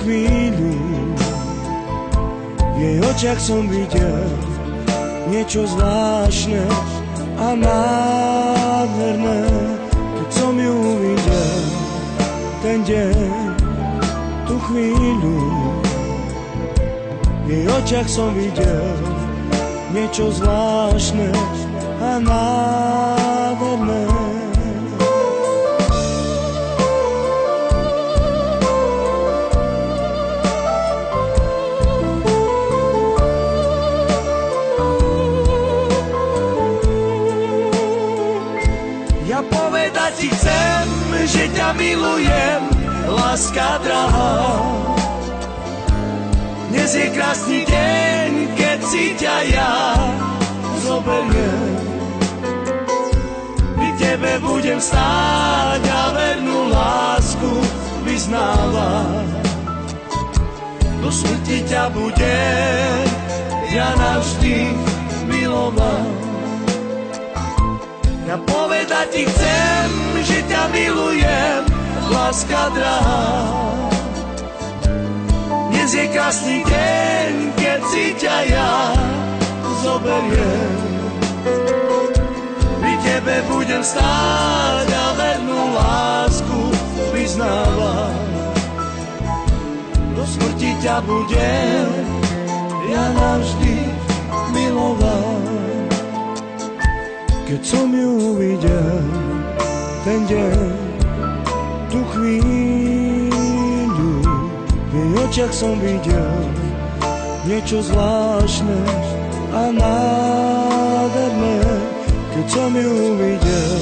chvíľu v jej očiach som videl niečo zvláštne a nádherné. Keď som ju uvidel ten deň, tú chvíľu v jej očiach som videl niečo zvláštne a nádherné. Ja povedať ti chcem, že ťa milujem, láska drahá. Dnes je krásny deň, keď si ťa ja zoberiem. Pri tebe budem stáť a vernú lásku vyznávať. Do smrti ťa budem ja navždy milovať. Ja povedať ti chcem, že ťa milujem, láska drahá. Dnes je krásny deň, keď si ťa ja zoberiem. Pri tebe budem stáť a vernú lásku vyznávať. Do smrti ťa budem ja navždy milovať. Keď som ju uvidel ten deň, tú chvíľu v jej očiach som videl niečo zvláštne a nádherné. Keď som ju uvidel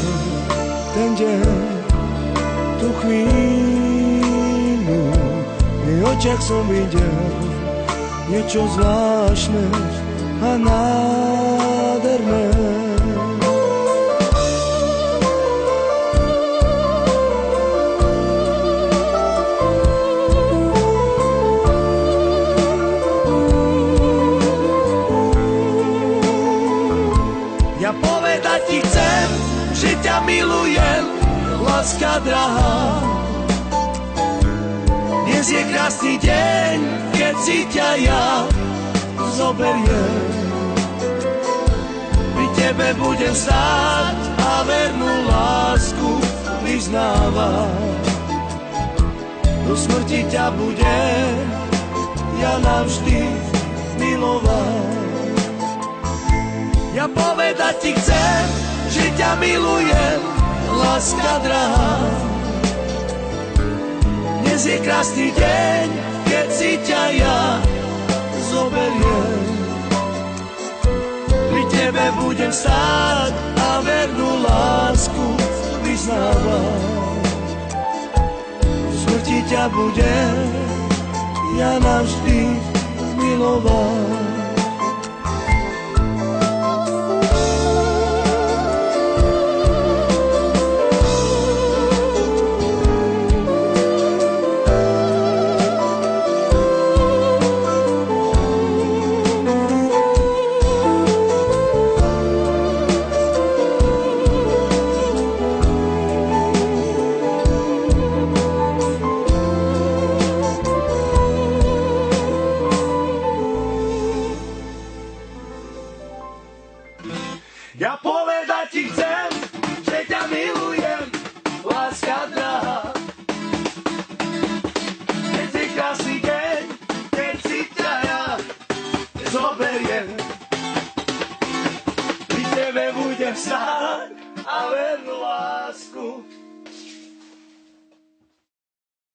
ten deň, tú chvíľu v jej očiach som videl niečo zvláštne a nádherné. Ja povedať ti chcem, že ťa milujem, láska drahá. Dnes je krásny deň, keď si ťa ja zoberiem. Pri tebe budem stáť a vernú lásku vyznávať. Do smrti ťa budem ja navždy milovať. Ja povedať ti chcem, že ťa milujem, láska drahá. Dnes je krásny deň, keď si ťa ja zoberiem. Pri tebe budem stáť a vernú lásku vyznávať. V smrti ťa budem ja navždy milovať. Ja povedať ti chcem, že ťa milujem, láska drahá. Dnes je krásny deň, keď si ťa ja zoberiem. Pri tebe budem stáť